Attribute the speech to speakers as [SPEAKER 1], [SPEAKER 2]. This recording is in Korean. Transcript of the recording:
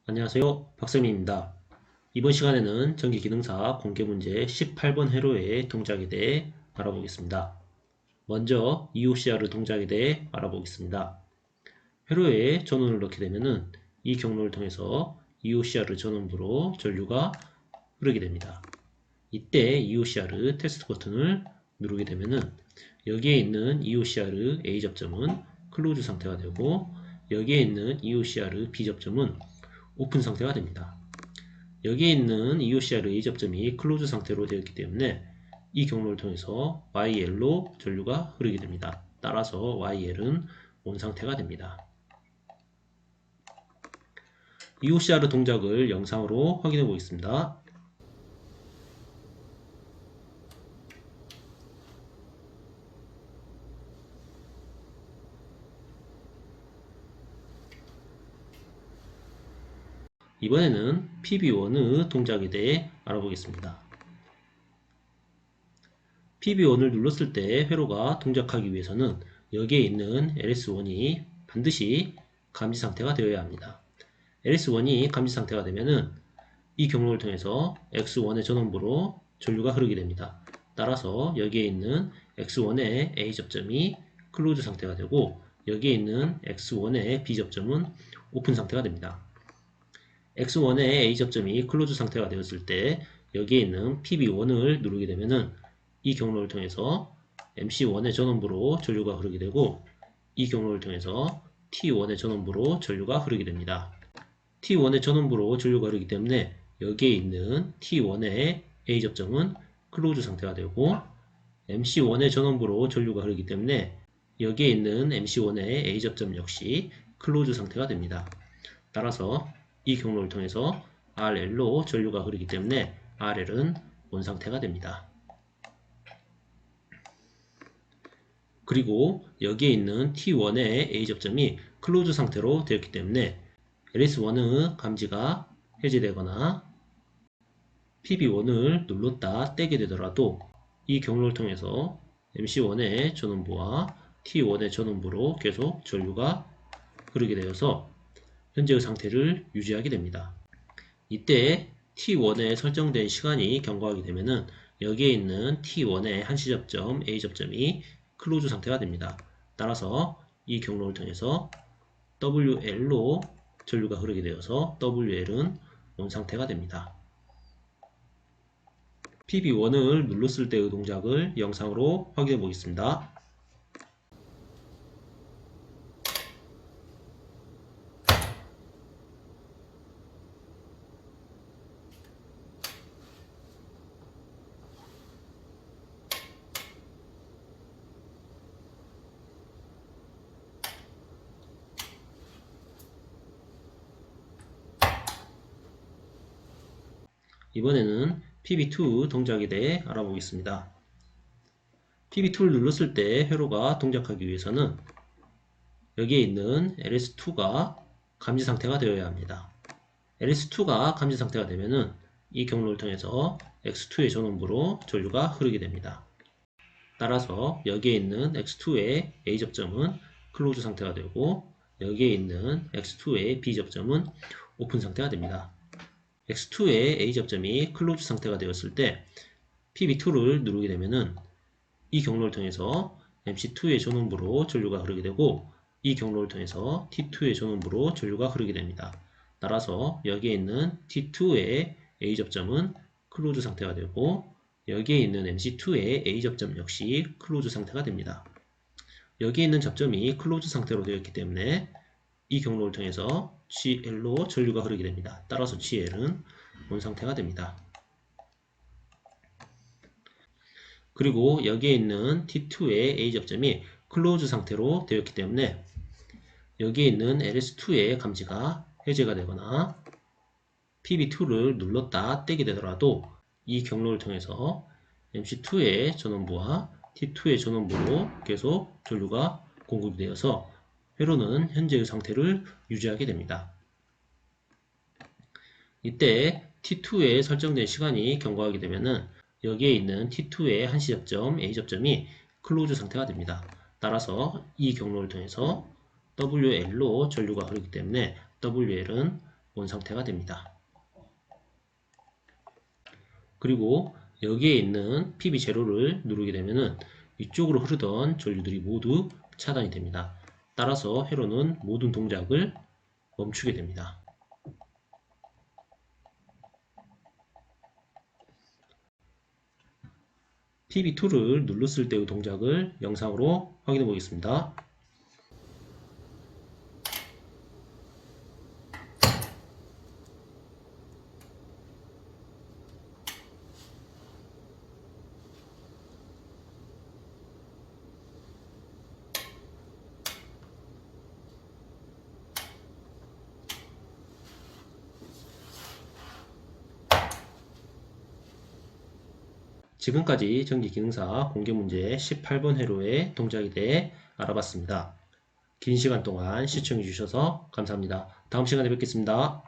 [SPEAKER 1] 안녕하세요. 박쌤입니다. 이번 시간에는 전기기능사 공개문제 18번 회로의 동작에 대해 알아보겠습니다. 먼저 EOCR 동작에 대해 알아보겠습니다. 회로에 전원을 넣게 되면 이 경로를 통해서 EOCR 전원부로 전류가 흐르게 됩니다. 이때 EOCR 테스트 버튼을 누르게 되면 여기에 있는 EOCR A 접점은 클로즈 상태가 되고 여기에 있는 EOCR B 접점은 오픈 상태가 됩니다. 여기에 있는 EOCR A 접점이 클로즈 상태로 되어 있기 때문에 이 경로를 통해서 YL로 전류가 흐르게 됩니다. 따라서 YL은 온 상태가 됩니다. EOCR 동작을 영상으로 확인해 보겠습니다. 이번에는 PB1의 동작에 대해 알아보겠습니다. PB1을 눌렀을 때 회로가 동작하기 위해서는 여기에 있는 LS1이 반드시 감지 상태가 되어야 합니다. LS1이 감지 상태가 되면은 이 경로를 통해서 X1의 전원부로 전류가 흐르게 됩니다. 따라서 여기에 있는 X1의 A 접점이 클로즈 상태가 되고 여기에 있는 X1의 B 접점은 오픈 상태가 됩니다. X1의 A 접점이 클로즈 상태가 되었을 때 여기에 있는 PB1을 누르게 되면은 이 경로를 통해서 MC1의 전원부로 전류가 흐르게 되고 이 경로를 통해서 T1의 전원부로 전류가 흐르게 됩니다. T1의 전원부로 전류가 흐르기 때문에 여기에 있는 T1의 A 접점은 클로즈 상태가 되고 MC1의 전원부로 전류가 흐르기 때문에 여기에 있는 MC1의 A 접점 역시 클로즈 상태가 됩니다. 따라서 이 경로를 통해서 RL로 전류가 흐르기 때문에 RL은 온 상태가 됩니다. 그리고 여기에 있는 T1의 A 접점이 클로즈 상태로 되었기 때문에 LS1의 감지가 해제되거나 PB1을 눌렀다 떼게 되더라도 이 경로를 통해서 MC1의 전원부와 T1의 전원부로 계속 전류가 흐르게 되어서 현재의 상태를 유지하게 됩니다. 이때 T1에 설정된 시간이 경과하게 되면은 여기에 있는 T1의 한시 접점 A 접점이 클로즈 상태가 됩니다. 따라서 이 경로를 통해서 WL로 전류가 흐르게 되어서 WL은 온 상태가 됩니다. PB1을 눌렀을 때의 동작을 영상으로 확인해 보겠습니다. 이번에는 PB2 동작에 대해 알아보겠습니다. PB2를 눌렀을 때 회로가 동작하기 위해서는 여기에 있는 LS2가 감지 상태가 되어야 합니다. LS2가 감지 상태가 되면은 이 경로를 통해서 X2의 전원부로 전류가 흐르게 됩니다. 따라서 여기에 있는 X2의 A 접점은 클로즈 상태가 되고 여기에 있는 X2의 B 접점은 오픈 상태가 됩니다. X2의 A 접점이 클로즈 상태가 되었을 때 PB2를 누르게 되면은 이 경로를 통해서 MC2의 전원부로 전류가 흐르게 되고 이 경로를 통해서 T2의 전원부로 전류가 흐르게 됩니다. 따라서 여기에 있는 T2의 A 접점은 클로즈 상태가 되고 여기에 있는 MC2의 A 접점 역시 클로즈 상태가 됩니다. 여기에 있는 접점이 클로즈 상태로 되어 있기 때문에 이 경로를 통해서 GL로 전류가 흐르게 됩니다. 따라서 GL은 온 상태가 됩니다. 그리고 여기에 있는 T2의 A 접점이 클로즈 상태로 되었기 때문에 여기에 있는 LS2의 감지가 해제가 되거나 PB2를 눌렀다 떼게 되더라도 이 경로를 통해서 MC2의 전원부와 T2의 전원부로 계속 전류가 공급이 되어서 회로는 현재의 상태를 유지하게 됩니다. 이때 T2에 설정된 시간이 경과하게 되면은 여기에 있는 T2의 한시 접점 A 접점이 클로즈 상태가 됩니다. 따라서 이 경로를 통해서 WL로 전류가 흐르기 때문에 WL은 온 상태가 됩니다. 그리고 여기에 있는 PB0를 누르게 되면은 위쪽으로 흐르던 전류들이 모두 차단이 됩니다. 따라서 회로는 모든 동작을 멈추게 됩니다. PB2를 눌렀을 때의 동작을 영상으로 확인해 보겠습니다. 지금까지 전기기능사 공개문제 18번 회로의 동작에 대해 알아봤습니다. 긴 시간 동안 시청해 주셔서 감사합니다. 다음 시간에 뵙겠습니다.